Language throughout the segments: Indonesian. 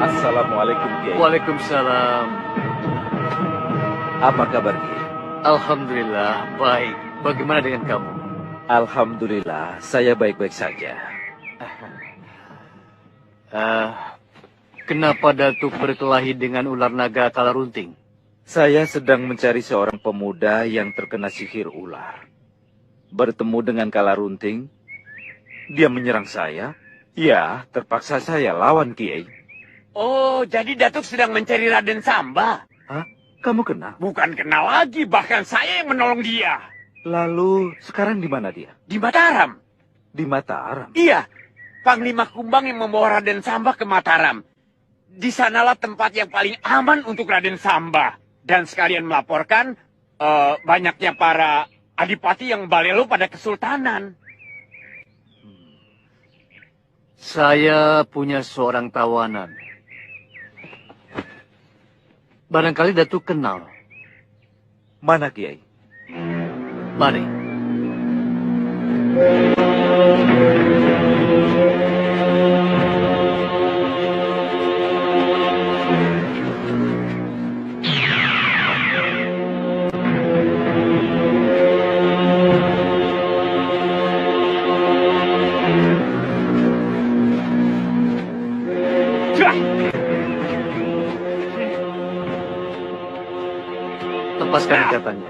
Assalamualaikum, Kiai. Waalaikumsalam. Apa kabar, Kiai? Alhamdulillah, baik. Bagaimana dengan kamu? Alhamdulillah, saya baik-baik saja. Kenapa Datuk berkelahi dengan ular naga Kalarunting? Saya sedang mencari seorang pemuda yang terkena sihir ular. Bertemu dengan Kalarunting, dia menyerang saya. Ya, terpaksa saya lawan, Kiai. Oh, jadi Datuk sedang mencari Raden Samba? Hah? Kamu kenal? Bukan kenal lagi, bahkan saya yang menolong dia. Lalu, sekarang di mana dia? Di Mataram. Di Mataram? Iya, Panglima Kumbang yang membawa Raden Samba ke Mataram. Di sanalah tempat yang paling aman untuk Raden Samba. Dan sekalian melaporkan banyaknya para adipati yang balelo pada kesultanan. Saya punya seorang tawanan. Barangkali Datuk kenal. Mana, Kiai? Mari. Lepaskan ikatannya.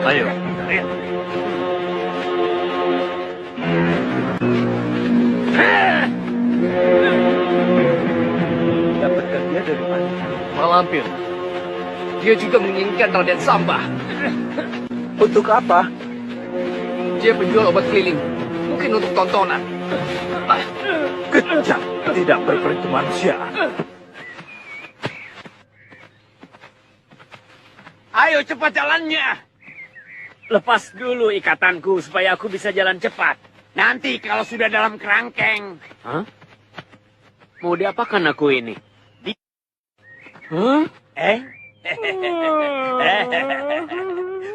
Ayo. Dapatkan dia dari mana? Malampir. Dia juga menginginkan Raden Samba. Untuk apa? Dia penjual obat keliling. Mungkin untuk tontonan. Kejam, tidak berperkemanusiaan. Ayo cepat jalannya. Lepas dulu ikatanku supaya aku bisa jalan cepat. Nanti kalau sudah dalam kerangkeng. Hah? Mau diapakan aku ini? Hah?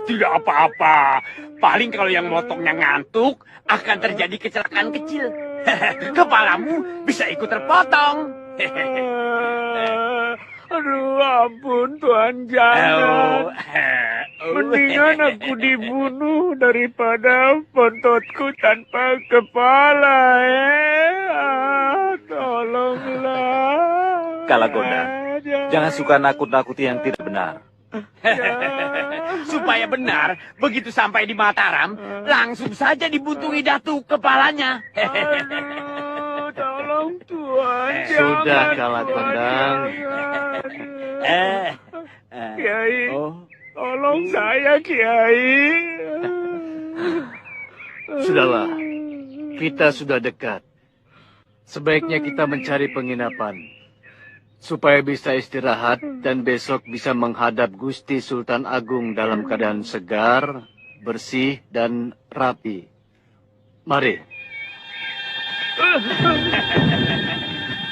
Tidak apa-apa. Paling kalau yang motongnya ngantuk, akan terjadi kecelakaan kecil. Kepalamu bisa ikut terpotong. Aduh, ampun Tuhan, jangan. Mendingan aku dibunuh daripada pontotku tanpa kepala, tolonglah. Kalagonda, jangan suka nakut-nakuti yang tidak benar. Supaya benar, begitu sampai di Mataram, langsung saja dibuntungi Datuk kepalanya. Aduh, tolong Tuhan, Sudah, jangan, Kalakondang. Kiai, tolong saya, Kiai. Sudahlah, kita sudah dekat. Sebaiknya kita mencari penginapan. Supaya bisa istirahat dan besok bisa menghadap Gusti Sultan Agung dalam keadaan segar, bersih, dan rapi. Mari.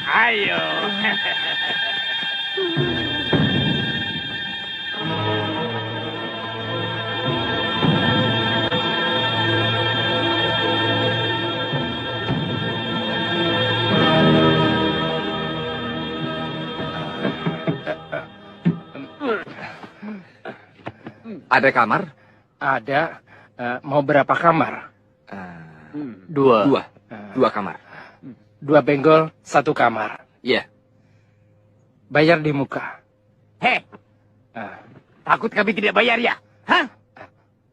Ayo. Ada kamar? Ada. Mau berapa kamar? Dua. Dua kamar. 2 benggol, 1 kamar. Iya. Bayar di muka. Hei, takut kami tidak bayar ya? Hah?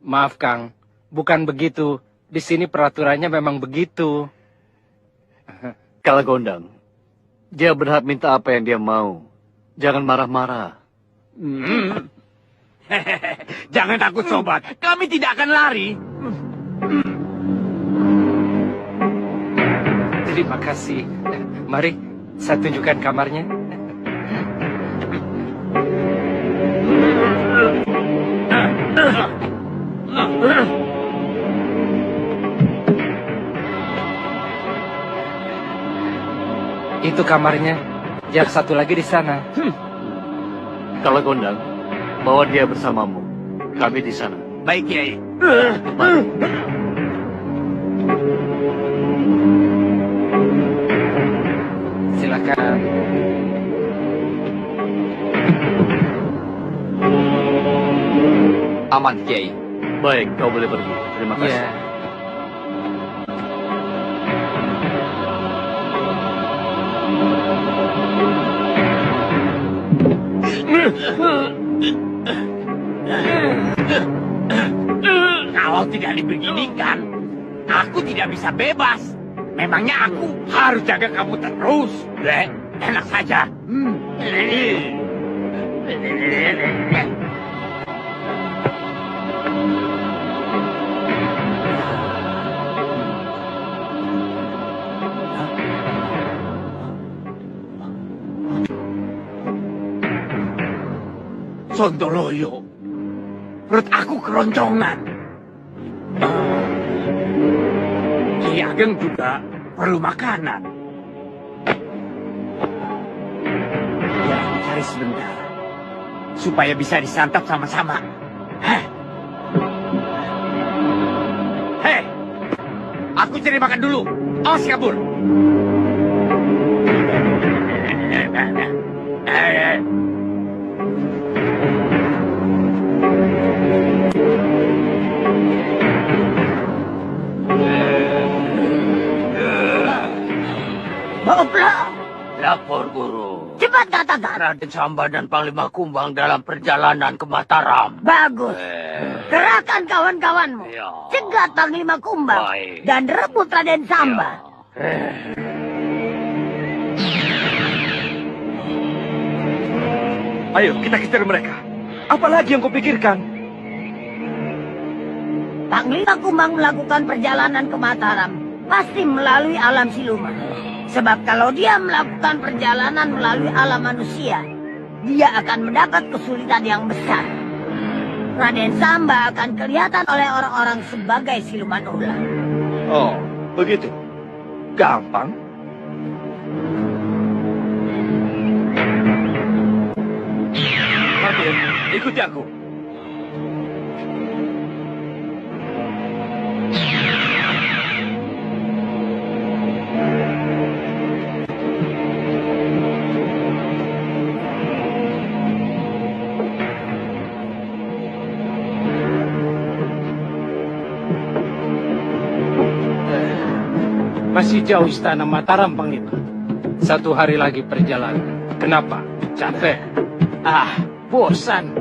Maaf Kang, bukan begitu. Di sini peraturannya memang begitu. Kalagondang, dia berhak minta apa yang dia mau. Jangan marah-marah. Jangan takut sobat, kami tidak akan lari. Terima kasih. Mari, saya tunjukkan kamarnya. Itu kamarnya. Yang satu lagi di sana. Kalau Gondang, bawa dia bersamamu. Kami di sana. Baik, Kiai. Mari. Silakan. Aman, Kiai. Baik, kau boleh pergi. Terima kasih. Iya. Kalau tidak dibeginikan, aku tidak bisa bebas. Memangnya aku harus jaga kamu terus. Enak saja. Sondoloyo, perut aku keroncongan. Ki Ageng juga perlu makanan. Ya, aku cari sebentar supaya bisa disantap sama-sama. Hei, aku cari makan dulu. Awas kabur. Baiklah, Lapor, Guru. cepat katakan. Raden Samba dan Panglima Kumbang dalam perjalanan ke Mataram. Bagus. Kerahkan kawan-kawanmu. Ya. Cegat Panglima Kumbang. Baik. Dan rebut Raden Samba. Ayo, kita kejar mereka. Apalagi yang kau pikirkan? Panglima Kumbang melakukan perjalanan ke Mataram pasti melalui alam siluman. Sebab kalau dia melakukan perjalanan melalui alam manusia, dia akan mendapat kesulitan yang besar. Raden Samba akan kelihatan oleh orang-orang sebagai siluman ular. Oh, begitu. Gampang. Raden, ikuti aku. Masih jauh istana Mataram, Panglima. 1 hari lagi perjalanan. Kenapa? Capek? Bosan.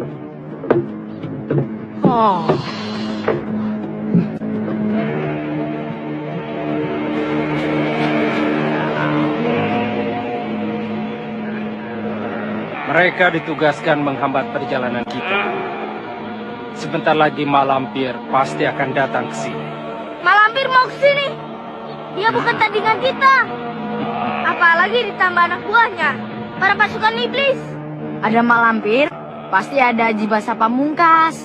Mereka ditugaskan menghambat perjalanan kita. Sebentar lagi Malampir pasti akan datang ke sini. Malampir mau ke sini. Dia bukan tandingan kita. Apalagi ditambah anak buahnya, para pasukan iblis. Ada Malampir, pasti ada Jibasa Pamungkas.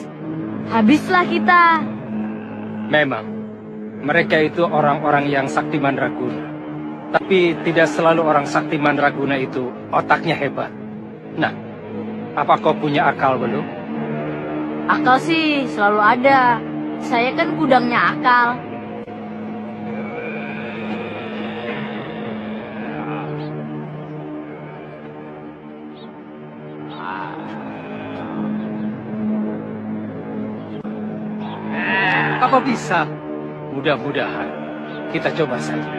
Habislah kita. Memang, mereka itu orang-orang yang sakti mandraguna. Tapi tidak selalu orang sakti mandraguna itu otaknya hebat. Nah, apa kau punya akal belum? Akal sih selalu ada. Saya kan gudangnya akal. Apa bisa? Mudah-mudahan. Kita coba saja.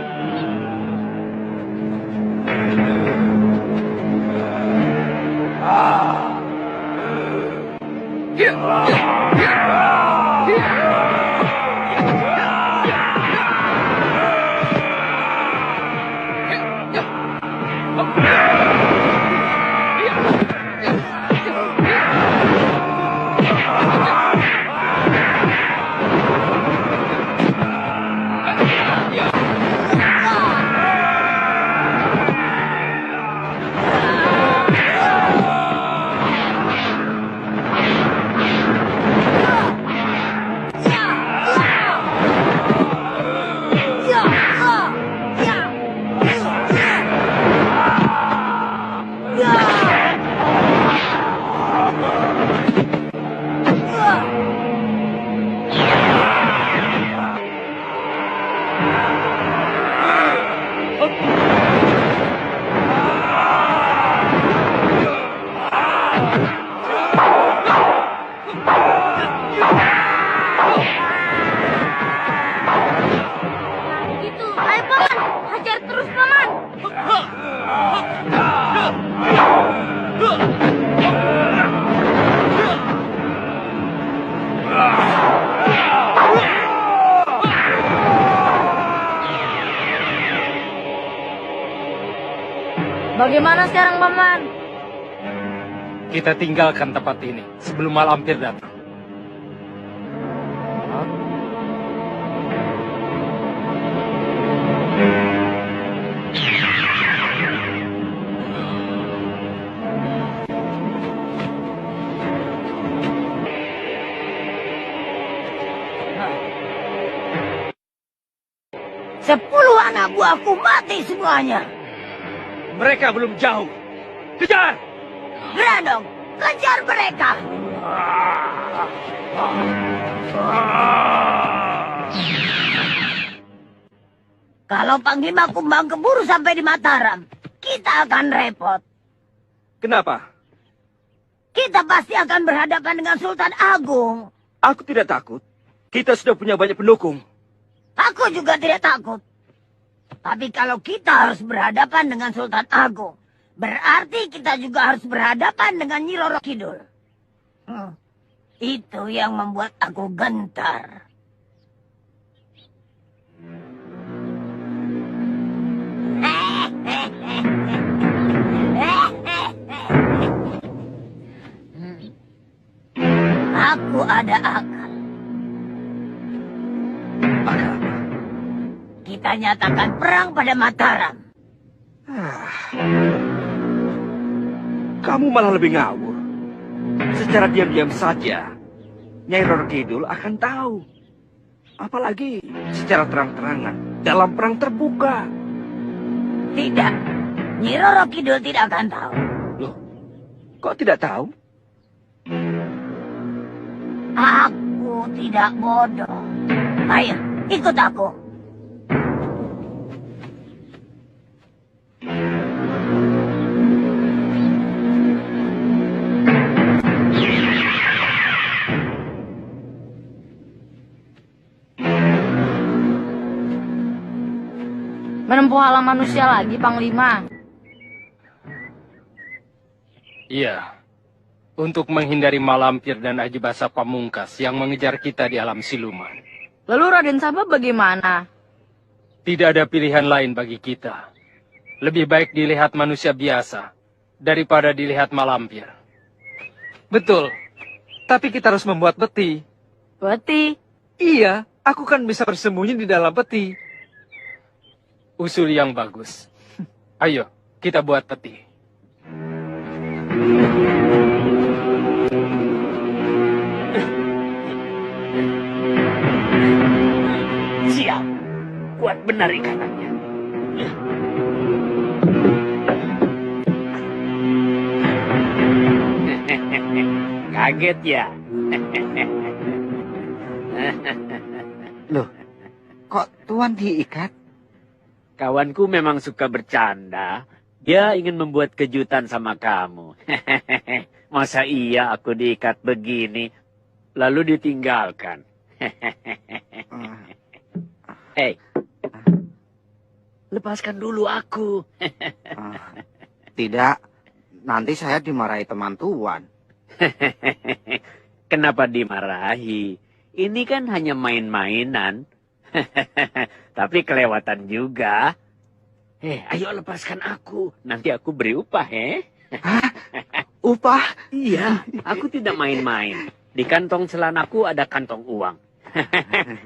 Bagaimana sekarang, Paman? Kita tinggalkan tempat ini sebelum malampir datang. Sepuluh anak buahku mati semuanya. Mereka belum jauh. Kejar! Grandong, kejar mereka. Kalau Panglima Kumbang keburu sampai di Mataram, kita akan repot. Kenapa? Kita pasti akan berhadapan dengan Sultan Agung. Aku tidak takut. Kita sudah punya banyak pendukung. Aku juga tidak takut. Tapi kalau kita harus berhadapan dengan Sultan Agung, berarti kita juga harus berhadapan dengan Nyi Roro Kidul. Itu yang membuat aku gentar. Aku ada akal. Kita nyatakan perang pada Mataram. Kamu malah lebih ngawur. Secara diam-diam saja, Nyai Roro Kidul akan tahu. Apalagi secara terang-terangan dalam perang terbuka. Tidak, Nyi Roro Kidul tidak akan tahu. Loh, kok tidak tahu? Aku tidak bodoh. Ayo, ikut aku. Menempuh alam manusia lagi, Panglima. Iya, untuk menghindari Malampir dan Aji Basa Pamungkas yang mengejar kita di alam siluman. Lalu Raden Samba bagaimana? Tidak ada pilihan lain bagi kita. Lebih baik dilihat manusia biasa daripada dilihat Malampir. Betul, tapi kita harus membuat peti. Peti. Iya, aku kan bisa bersembunyi di dalam peti. Usul yang bagus. Ayo, kita buat peti. Siap. Kuat benar ikatannya. Kaget ya? Loh, kok Tuan diikat? Kawanku memang suka bercanda. Dia ingin membuat kejutan sama kamu. Masa iya aku diikat begini, lalu ditinggalkan? Hei, lepaskan dulu aku. Tidak, nanti saya dimarahi teman Tuan. Kenapa dimarahi? Ini kan hanya main-mainan. Tapi kelewatan juga. Ayo lepaskan aku. Nanti aku beri upah, Upah? Iya, aku tidak main-main. Di kantong celanaku ada kantong uang.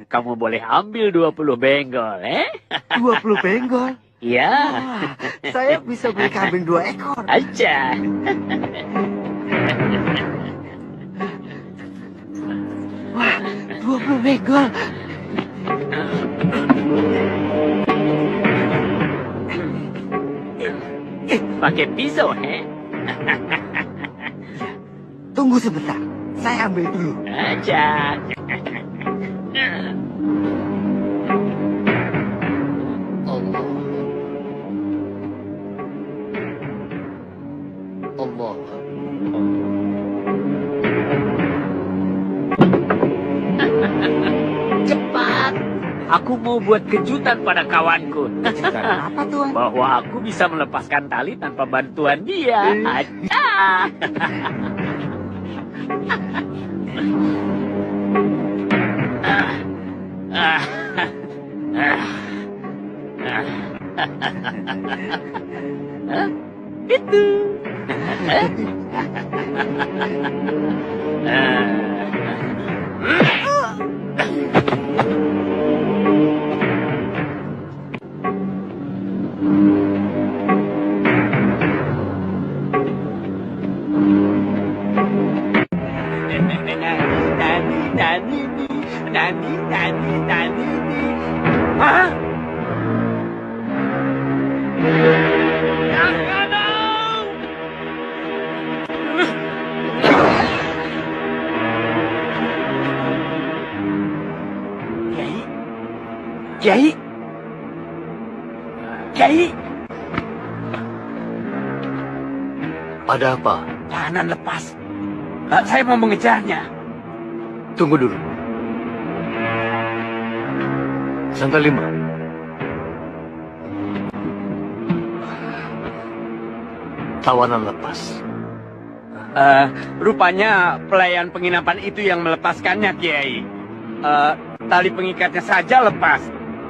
Kamu boleh ambil 20 benggol, 20 benggol? Iya. Wah, saya bisa beli kambing 2 ekor. Aja. Wah, 20 benggol. Pakai pisau, Tunggu sebentar, saya ambil dulu. Aja. Allah. Cepat, Aku mau buat kejutan pada kawanku. Kejutan apa, Tuan? Bahwa aku bisa melepaskan tali tanpa bantuan dia. Aca. Itu. Hah? Kiai? Kiai? Ada apa? Tahanan lepas. Saya mau mengejarnya. Tunggu dulu. Santai 5. Tawanan lepas. Rupanya pelayan penginapan itu yang melepaskannya, Kiai. Tali pengikatnya saja lepas.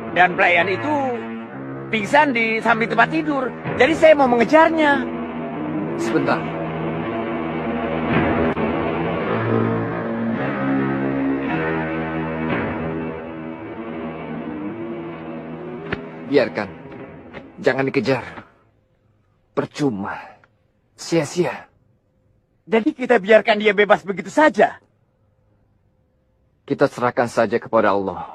Dan pelayan itu pingsan di samping tempat tidur. Jadi saya mau mengejarnya. Sebentar. Biarkan. Jangan dikejar. Percuma. Sia-sia. Jadi kita biarkan dia bebas begitu saja. Kita serahkan saja kepada Allah.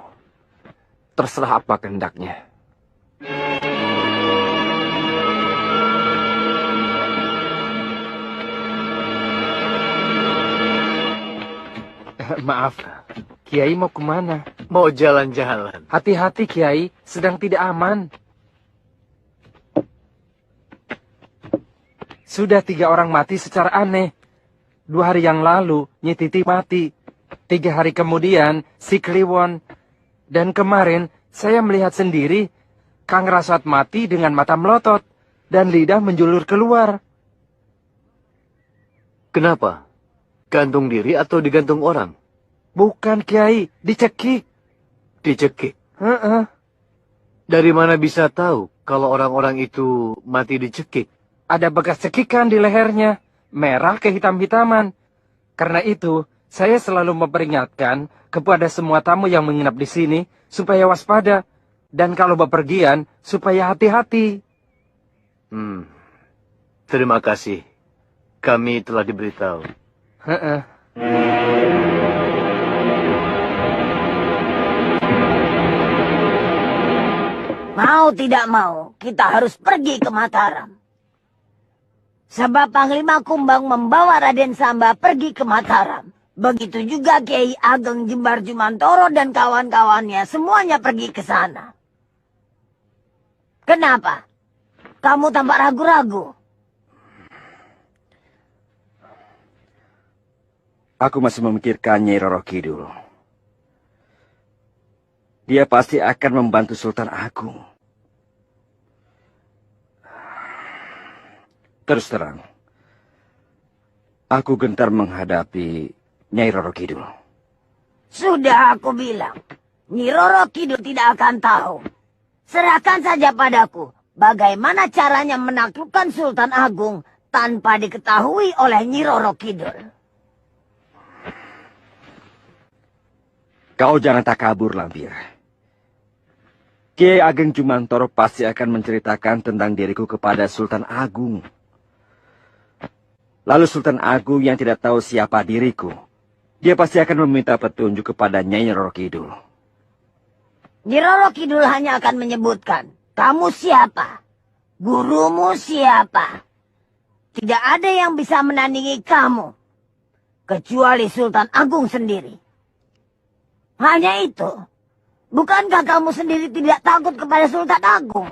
Terserah apa kehendaknya. Maaf, Kiai mau kemana? Mau jalan-jalan. Hati-hati, Kiai, sedang tidak aman. Sudah 3 orang mati secara aneh. 2 hari yang lalu, Nyi Titi mati. 3 hari kemudian, si Kliwon. Dan kemarin, saya melihat sendiri, Kang Rasat mati dengan mata melotot. Dan lidah menjulur keluar. Kenapa? Gantung diri atau digantung orang? Bukan, Kiai, dicekik. Dicekik. Heeh. Dari mana bisa tahu kalau orang-orang itu mati dicekik? Ada bekas cekikan di lehernya, merah kehitam-hitaman. Karena itu, saya selalu memperingatkan kepada semua tamu yang menginap di sini supaya waspada. Dan kalau bepergian, supaya hati-hati. Terima kasih. Kami telah diberitahu. Heeh. Mau tidak mau, kita harus pergi ke Mataram. Sebab Panglima Kumbang membawa Raden Samba pergi ke Mataram. Begitu juga Kiai Ageng Jembar Jumantoro dan kawan-kawannya semuanya pergi ke sana. Kenapa? Kamu tampak ragu-ragu. Aku masih memikirkan Nyai Roro Kidul. Dia pasti akan membantu Sultan Agung. Terus terang, aku gentar menghadapi Nyai Roro Kidul. Sudah aku bilang, Nyi Roro Kidul tidak akan tahu. Serahkan saja padaku bagaimana caranya menaklukkan Sultan Agung tanpa diketahui oleh Nyi Roro Kidul. Kau jangan takabur, Lampir. Kiai Ageng Jumantoro pasti akan menceritakan tentang diriku kepada Sultan Agung. Lalu Sultan Agung yang tidak tahu siapa diriku, dia pasti akan meminta petunjuk kepada Nyai Roro Kidul. Nyi Roro Kidul hanya akan menyebutkan, kamu siapa? Gurumu siapa? Tidak ada yang bisa menandingi kamu, kecuali Sultan Agung sendiri. Hanya itu. Bukankah kamu sendiri tidak takut kepada Sultan Agung?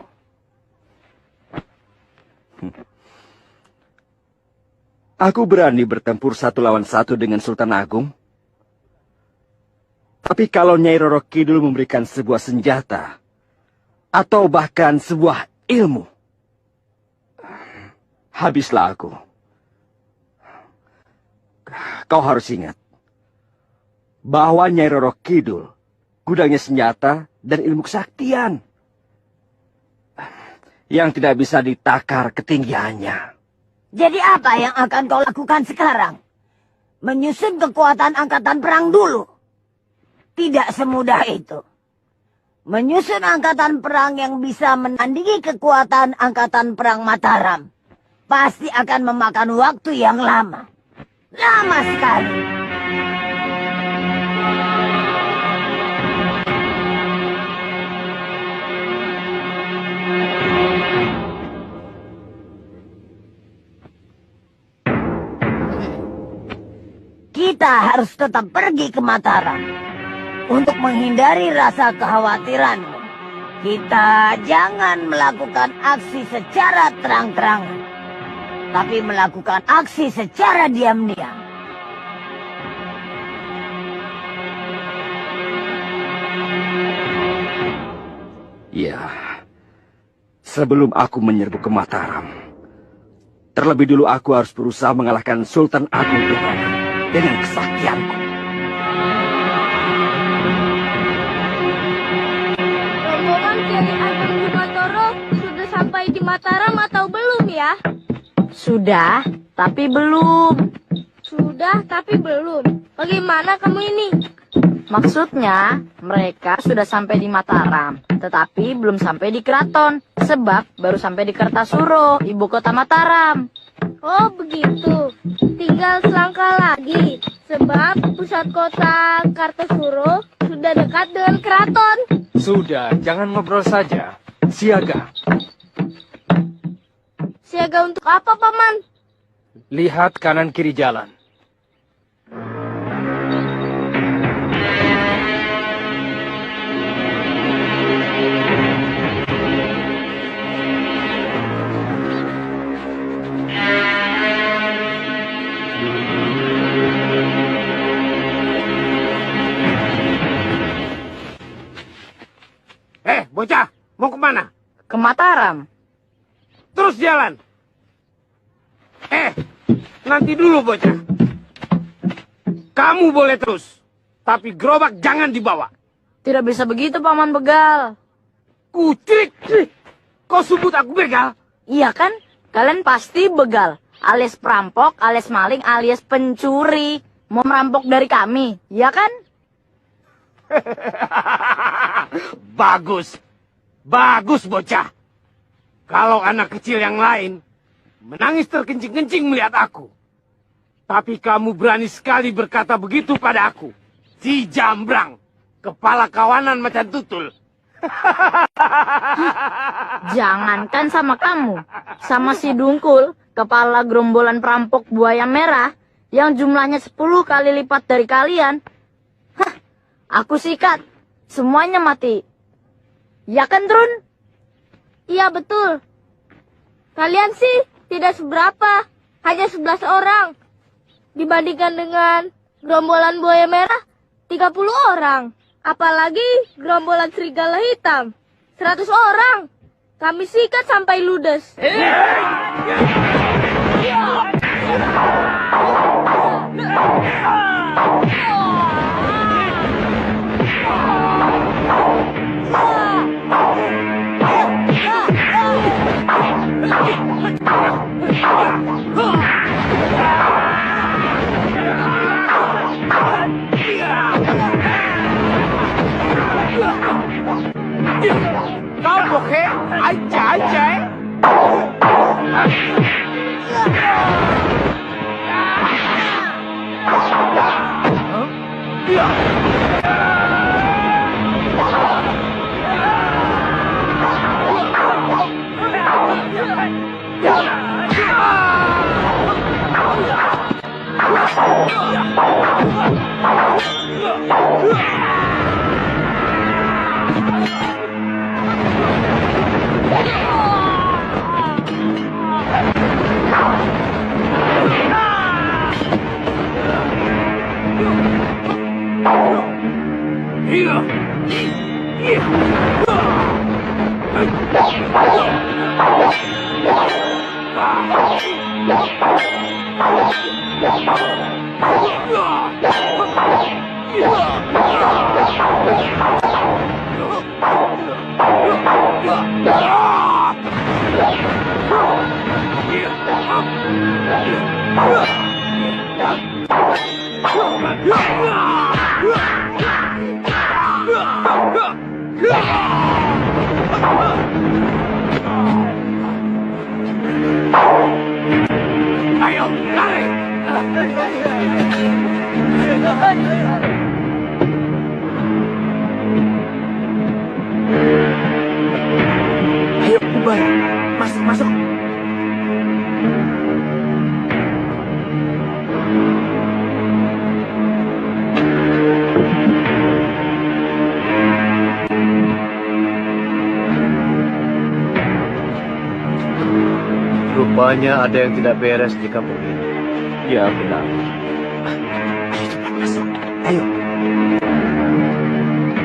Aku berani bertempur 1 lawan 1 dengan Sultan Agung. Tapi kalau Nyai Roro Kidul memberikan sebuah senjata, atau bahkan sebuah ilmu, habislah aku. Kau harus ingat bahwa Nyai Roro Kidul gudangnya senjata dan ilmu kesaktian yang tidak bisa ditakar ketinggiannya. Jadi apa yang akan kau lakukan sekarang? Menyusun kekuatan angkatan perang dulu. Tidak semudah itu. Menyusun angkatan perang yang bisa menandingi kekuatan angkatan perang Mataram pasti akan memakan waktu yang lama. Lama sekali. Kita harus tetap pergi ke Mataram. Untuk menghindari rasa kekhawatiranmu, kita jangan melakukan aksi secara terang-terangan, tapi melakukan aksi secara diam-diam. Ya, sebelum aku menyerbu ke Mataram, terlebih dulu aku harus berusaha mengalahkan Sultan Agung dengan kesaktianku. Rombongan Kiai Ageng Jumatoro sudah sampai di Mataram atau belum ya? Sudah, tapi belum. Sudah, tapi belum. Bagaimana kamu ini? Maksudnya, mereka sudah sampai di Mataram, tetapi belum sampai di Keraton, sebab baru sampai di Kertasuro, ibu kota Mataram. Oh, begitu. Tinggal selangkah lagi, sebab pusat kota Kartosuro sudah dekat dengan keraton. Sudah, jangan ngobrol saja. Siaga. Siaga untuk apa, Paman? Lihat kanan kiri jalan. Bocah, mau kemana? Ke Mataram. Terus jalan. Nanti dulu bocah. Kamu boleh terus, tapi gerobak jangan dibawa. Tidak bisa begitu, Paman Begal. Kucrik. Kau sebut aku begal? Iya kan? Kalian pasti begal. Alias perampok, alias maling, alias pencuri. Mau merampok dari kami, iya kan? Bagus. Bagus, bocah. Kalau anak kecil yang lain menangis terkencing-kencing melihat aku. Tapi kamu berani sekali berkata begitu pada aku. Si Jambrang, kepala kawanan macan tutul. Jangankan sama kamu, sama si Dungkul, kepala gerombolan perampok buaya merah, yang jumlahnya 10 kali lipat dari kalian. Aku sikat, semuanya mati. Ya kan, Trun? Iya, betul. Kalian sih tidak seberapa, hanya 11 orang. Dibandingkan dengan gerombolan buaya merah, 30 orang. Apalagi gerombolan serigala hitam, 100 orang. Kami sikat sampai ludes. Kau bokeh, aja. Ayo, lari! Ayo, bubar. Masuk. Rupanya ada yang tidak beres di kampung ini. Ya, benar. Ayo.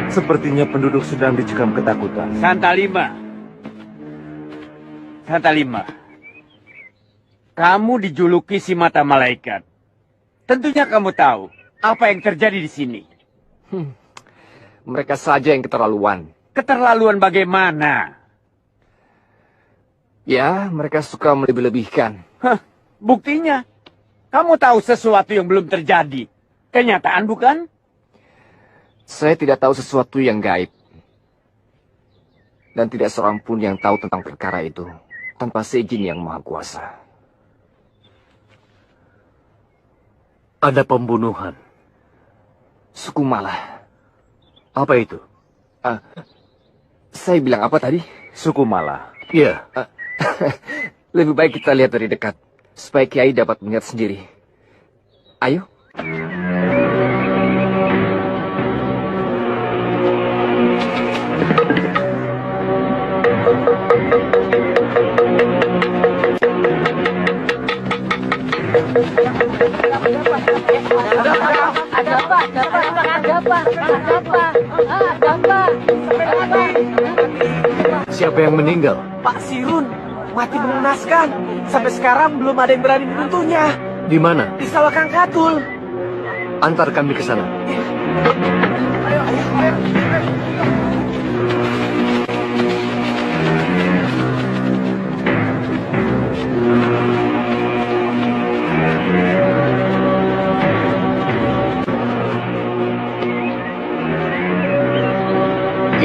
Sepertinya penduduk sedang dicekam ketakutan. Santa Lima. Kamu dijuluki si mata malaikat. Tentunya kamu tahu apa yang terjadi di sini. Mereka saja yang keterlaluan. Keterlaluan bagaimana? Ya, mereka suka melebih-lebihkan. Hah, buktinya. Kamu tahu sesuatu yang belum terjadi. Kenyataan bukan? Saya tidak tahu sesuatu yang gaib. Dan tidak seorang pun yang tahu tentang perkara itu. Tanpa seizin yang maha kuasa. Ada pembunuhan. Suku Malah. Apa itu? Saya bilang apa tadi? Suku Malah. Ya, Lebih baik kita lihat dari dekat. Supaya Kiai dapat melihat sendiri. Ayo. siapa yang meninggal? Pak Sirun mati mengenaskan. Sampai sekarang belum ada yang berani menentunya. Di mana? Di sawah Kang Katul. Antar kami ke sana.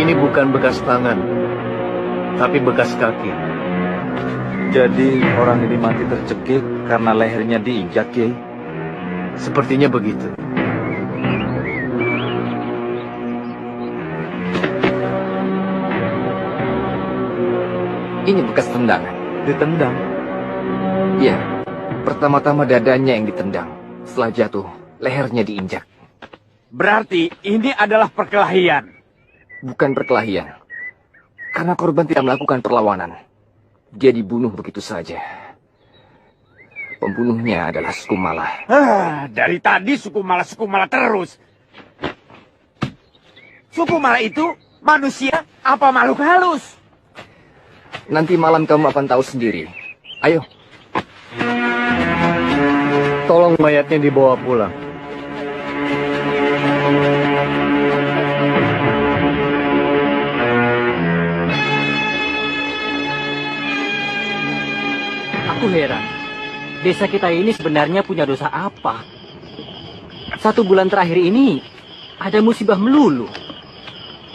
Ini bukan bekas tangan, tapi bekas kaki. Jadi orang ini mati tercekik karena lehernya diinjak, Kiai. Sepertinya begitu. Ini bekas tendangan. Ditendang. Iya. Pertama-tama dadanya yang ditendang. Setelah jatuh, lehernya diinjak. Berarti ini adalah perkelahian. Bukan perkelahian. Karena korban tidak melakukan perlawanan. Dia dibunuh begitu saja. Pembunuhnya adalah suku Malah. Dari tadi suku Malah terus. Suku Malah itu manusia apa makhluk halus? Nanti malam kamu akan tahu sendiri. Ayo. Tolong mayatnya dibawa pulang. Aku heran, desa kita ini sebenarnya punya dosa apa? 1 bulan terakhir ini, ada musibah melulu.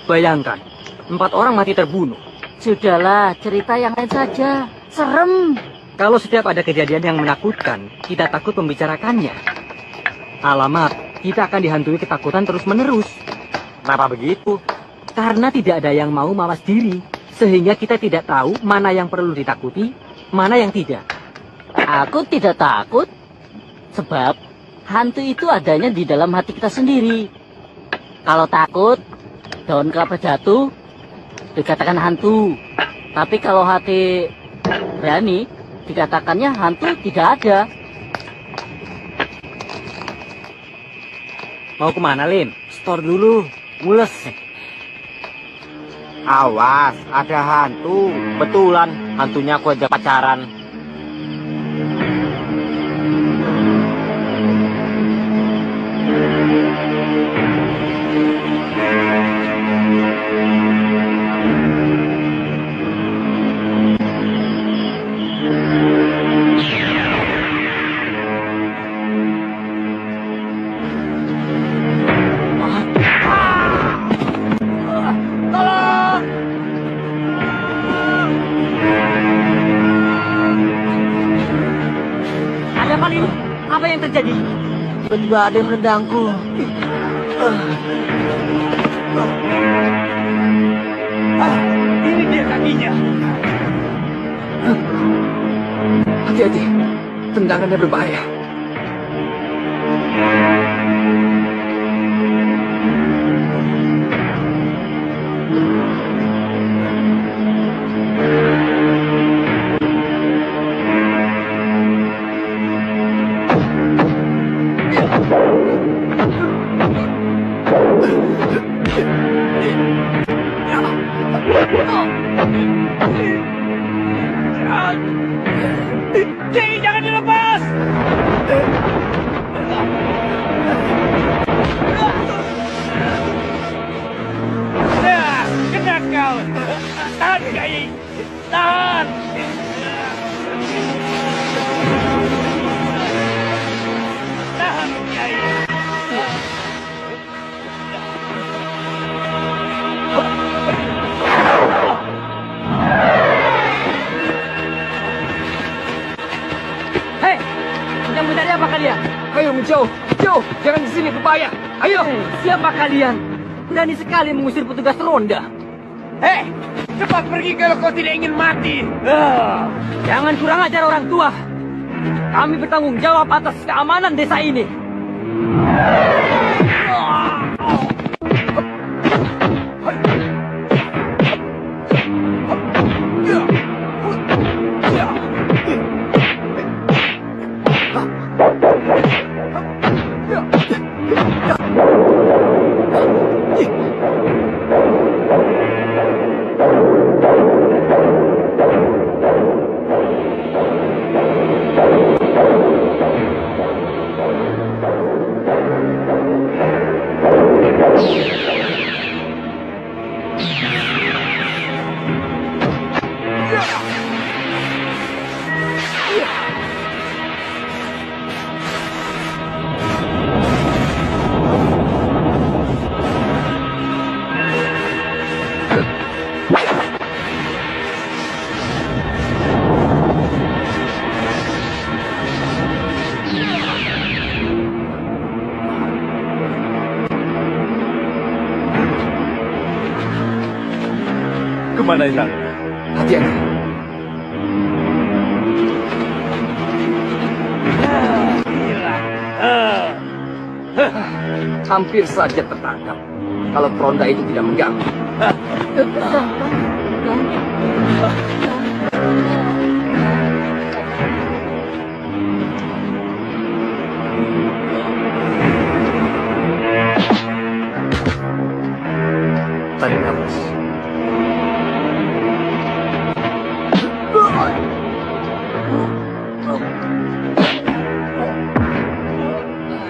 Bayangkan, 4 orang mati terbunuh. Sudahlah, cerita yang lain saja. Serem. Kalau setiap ada kejadian yang menakutkan, kita takut membicarakannya. Alamat, kita akan dihantui ketakutan terus-menerus. Kenapa begitu? Karena tidak ada yang mau mawas diri, sehingga kita tidak tahu mana yang perlu ditakuti, mana yang tidak. Aku tidak takut. Sebab hantu itu adanya di dalam hati kita sendiri. Kalau takut, daun kelapa jatuh, dikatakan hantu. Tapi kalau hati berani, dikatakannya hantu tidak ada. Mau kemana, Lim? Store dulu, mules. Awas, ada hantu. Betulan, hantunya aku ajak pacaran. Evan ini, apa yang terjadi? Tiba-tiba ada yang menendangku. Ini dia kakinya. Hati-hati, tendangannya berbahaya. Jangan dilepas. Kena kau. Tahan, Kiai. Tahan. Tahan, Kiai. Hei, yang mencari apa kalian? Ayo menjauh, jauh, jangan di sini berbahaya. Ayo. Siapa kalian? Berani sekali mengusir petugas ronda. Hei, cepat pergi kalau kau tidak ingin mati. Jangan kurang ajar orang tua. Kami bertanggung jawab atas keamanan desa ini. Kemana hilang? Hati-hati. Hampir saja tertangkap. Kalau peronda itu tidak mengganggu. Tarik nafas.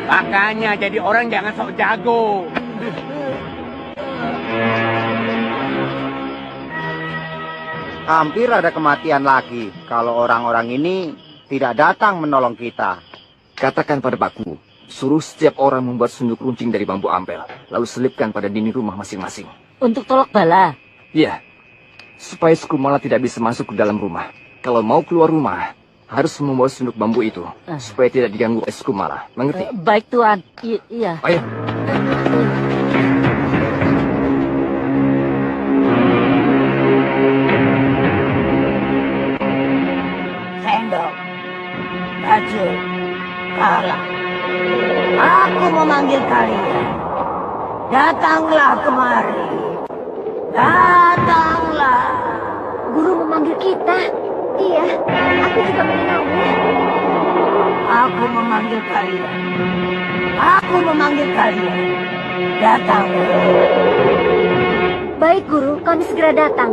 Makanya jadi orang jangan sok jago. Hampir ada kematian lagi kalau orang-orang ini tidak datang menolong kita. Katakan pada Pak Guru, suruh setiap orang membuat sunduk runcing dari bambu ampel, lalu selipkan pada dinding rumah masing-masing. Untuk tolak bala. Iya, supaya Sukumala tidak bisa masuk ke dalam rumah. Kalau mau keluar rumah, harus membawa sunduk bambu itu, supaya tidak diganggu oleh Sukumala. Mengerti? Baik Tuan. Iya. Ayo. Sendok. Baju. Kala. Aku memanggil kalian. Datanglah kemari. Datanglah. Guru memanggil kita. Iya, aku juga mengenalnya. Aku memanggil kalian. Aku memanggil kalian. Datanglah. Baik guru, kami segera datang.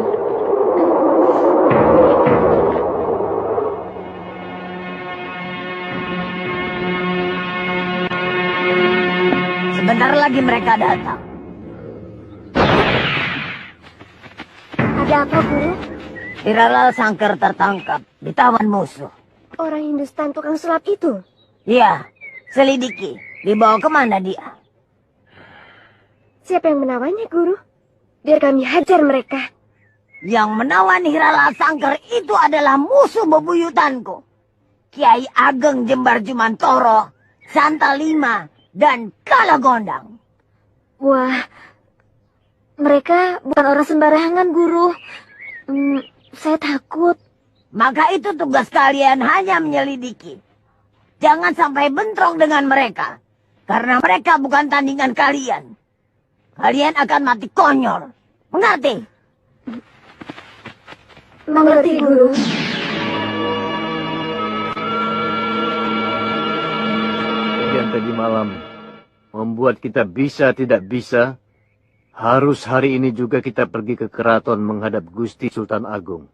Sebentar lagi mereka datang. Ada apa guru? Hiralal Sangkar tertangkap, ditawan musuh. Orang Hindustan tukang sulap itu? Iya, selidiki. Dibawa kemana dia? Siapa yang menawannya guru? Biar kami hajar mereka. Yang menawan Hiralal Sangkar itu adalah musuh bebuyutanku. Kiai Ageng Jembar Jumantoro, Santa Lima, dan Kalagondang. Wah, mereka bukan orang sembarangan, Guru. Saya takut. Maka itu tugas kalian hanya menyelidiki. Jangan sampai bentrok dengan mereka. Karena mereka bukan tandingan kalian. Kalian akan mati konyol. Mengerti? Mengerti, Guru. Yang tadi malam membuat kita bisa tidak bisa, harus hari ini juga kita pergi ke keraton menghadap Gusti Sultan Agung.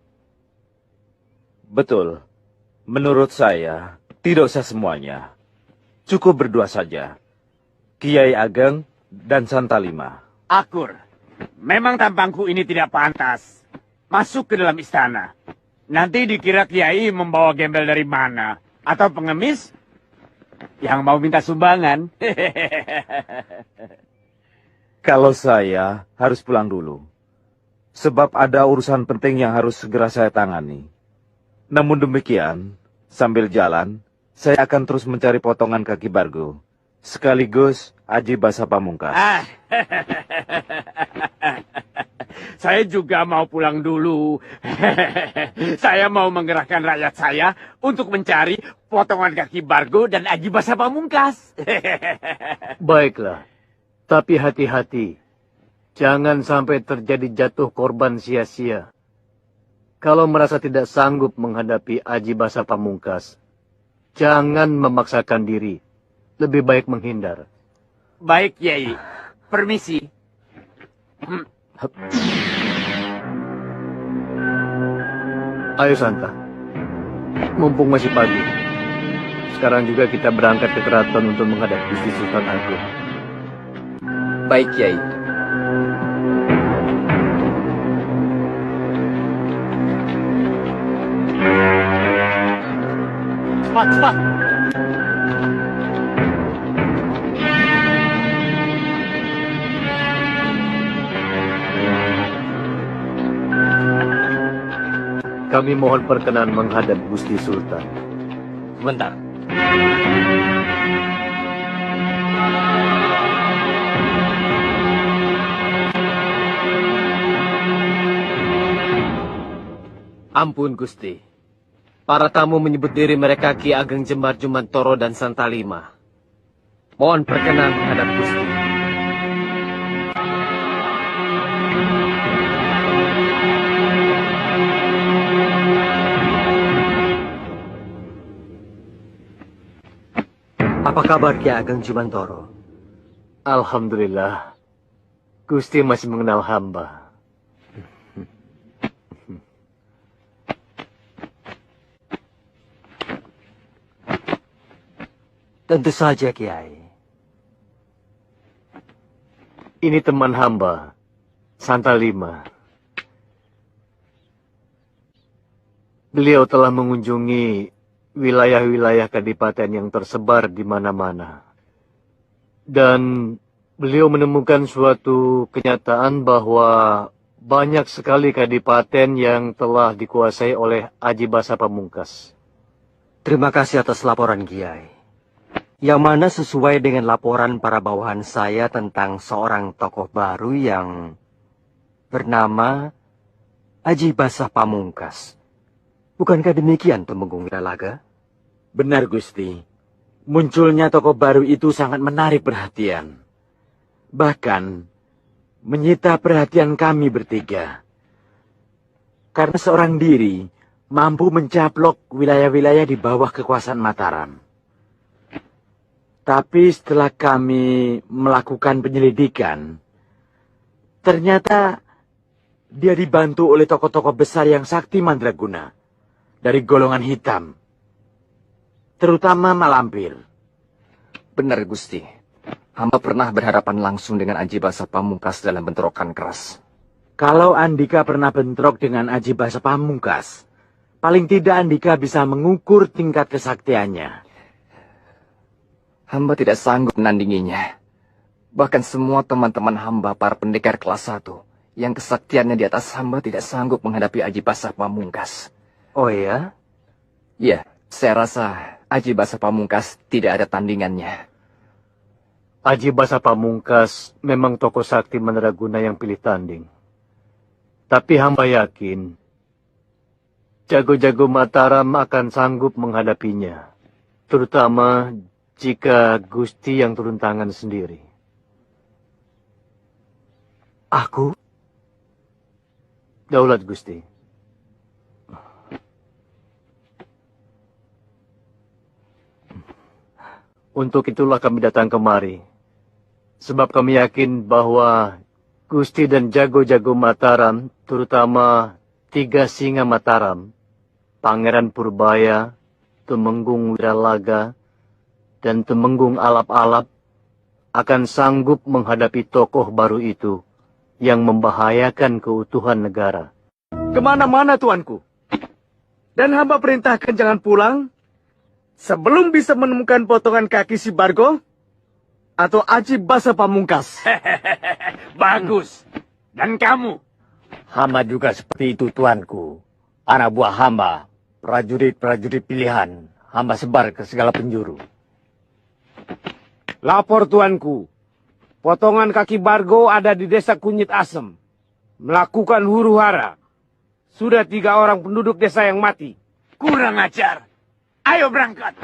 Betul. Menurut saya, tidak usah semuanya. Cukup berdua saja. Kiai Ageng dan Santa Lima. Akur, memang tampangku ini tidak pantas. Masuk ke dalam istana. Nanti dikira Kiai membawa gembel dari mana. Atau pengemis yang mau minta sumbangan. Kalau saya harus pulang dulu. Sebab ada urusan penting yang harus segera saya tangani. Namun demikian, sambil jalan, saya akan terus mencari potongan kaki Bargo. Sekaligus Aji Basa Pamungkas. Saya juga mau pulang dulu. Saya mau menggerakkan rakyat saya untuk mencari potongan kaki Bargo dan Aji Basa Pamungkas. Baiklah, tapi hati-hati. Jangan sampai terjadi jatuh korban sia-sia. Kalau merasa tidak sanggup menghadapi Aji Basa Pamungkas, jangan memaksakan diri. Lebih baik menghindar. Baik, Kiai. Permisi. Ayo Santa. Mumpung masih pagi. Sekarang juga kita berangkat ke keraton untuk menghadap Gusti Sultan Agung. Baik, Kiai. Cepat, cepat. Kami mohon perkenan menghadap Gusti Sultan. Sebentar. Ampun, Gusti. Para tamu menyebut diri mereka Ki Ageng Jembar Jumantoro dan Santa Lima. Mohon perkenan menghadap Gusti. Apa kabar Ki Ageng Jumantoro? Alhamdulillah. Gusti masih mengenal hamba. Tentu saja, Kiai. Ini teman hamba, Santa Lima. Beliau telah mengunjungi wilayah-wilayah kadipaten yang tersebar di mana-mana. Dan beliau menemukan suatu kenyataan bahwa banyak sekali kadipaten yang telah dikuasai oleh Aji Basa Pamungkas. Terima kasih atas laporan, Kiai. Yang mana sesuai dengan laporan para bawahan saya tentang seorang tokoh baru yang bernama Aji Basa Pamungkas. Bukankah demikian, Tumenggung Wiralaga? Benar, Gusti. Munculnya tokoh baru itu sangat menarik perhatian. Bahkan, menyita perhatian kami bertiga. Karena seorang diri mampu mencaplok wilayah-wilayah di bawah kekuasaan Mataram. Tapi setelah kami melakukan penyelidikan, ternyata dia dibantu oleh tokoh-tokoh besar yang sakti mandraguna dari golongan hitam, terutama Malampir. Benar, Gusti. Hamba pernah berhadapan langsung dengan Aji Basa Pamungkas dalam bentrokan keras. Kalau Andika pernah bentrok dengan Aji Basa Pamungkas, paling tidak Andika bisa mengukur tingkat kesaktiannya. Hamba tidak sanggup menandinginya. Bahkan semua teman-teman hamba para pendekar kelas 1 yang kesaktiannya di atas hamba tidak sanggup menghadapi Aji Basa Pamungkas. Oh ya? Iya, Saya rasa Aji Basa Pamungkas tidak ada tandingannya. Aji Basa Pamungkas memang tokoh sakti mandraguna yang pilih tanding. Tapi hamba yakin, jago-jago Mataram akan sanggup menghadapinya. Terutama jika Gusti yang turun tangan sendiri. Aku? Daulat Gusti. Untuk itulah kami datang kemari. Sebab kami yakin bahwa Gusti dan jago-jago Mataram, terutama 3 singa Mataram, Pangeran Purbaya, Tumenggung Wiralaga, dan Tumenggung Alap-Alap, akan sanggup menghadapi tokoh baru itu yang membahayakan keutuhan negara. Kemana-mana, tuanku. Dan hamba perintahkan jangan pulang sebelum bisa menemukan potongan kaki si Bargo atau Aji Basa Pamungkas. Bagus. Dan kamu? Hamba juga seperti itu, tuanku. Anak buah hamba, prajurit-prajurit pilihan, hamba sebar ke segala penjuru. Lapor, tuanku. Potongan kaki Bargo ada di desa Kunyit Asem. Melakukan huru-hara. Sudah 3 orang penduduk desa yang mati. Kurang ajar. Ayo berangkat.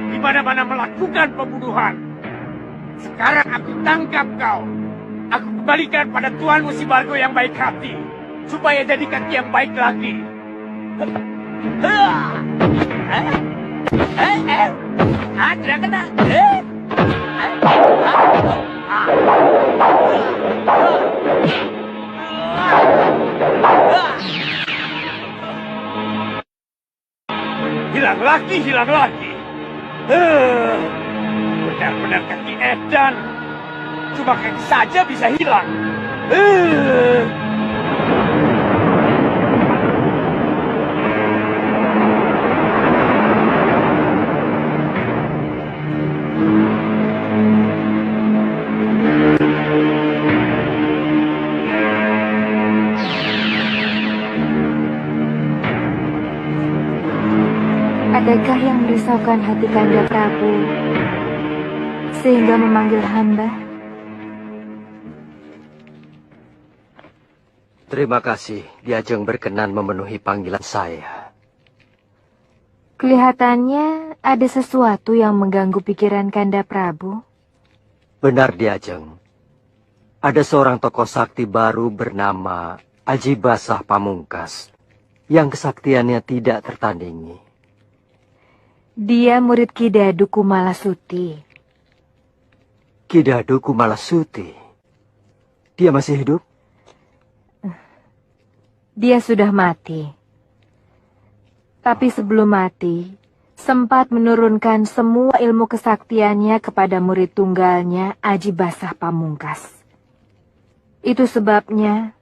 Di mana-mana melakukan pembunuhan. Sekarang aku tangkap kau. Aku kembalikan pada tuanmu si Bargo yang baik hati, supaya jadi kaki yang baik lagi. Tidak kena. Hilang lagi, hilang lagi. Benar-benar kaki edan. Cuma kaki saja bisa hilang. Adakah yang merisaukan hati Kanda Prabu sehingga memanggil hamba? Terima kasih, Ki Ageng berkenan memenuhi panggilan saya. Kelihatannya ada sesuatu yang mengganggu pikiran Kanda Prabu. Benar, Ki Ageng. Ada seorang tokoh sakti baru bernama Aji Basa Pamungkas yang kesaktiannya tidak tertandingi. Dia murid Ki Dadu Kumalasuti. Ki Dadu Kumalasuti? Dia masih hidup? Dia sudah mati. Tapi sebelum mati, sempat menurunkan semua ilmu kesaktiannya kepada murid tunggalnya, Aji Basa Pamungkas. Itu sebabnya,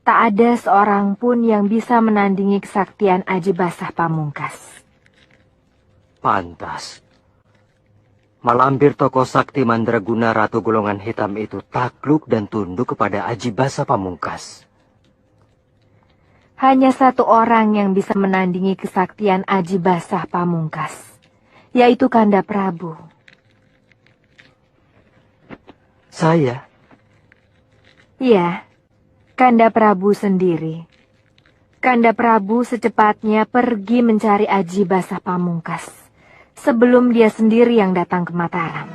tak ada seorang pun yang bisa menandingi kesaktian Aji Basa Pamungkas. Pantas. Malampir tokoh sakti mandraguna Ratu Golongan Hitam itu takluk dan tunduk kepada Aji Basa Pamungkas. Hanya satu orang yang bisa menandingi kesaktian Aji Basa Pamungkas, yaitu Kanda Prabu. Saya? Ya, Kanda Prabu sendiri. Kanda Prabu secepatnya pergi mencari Aji Basa Pamungkas. sebelum dia sendiri yang datang ke Mataram.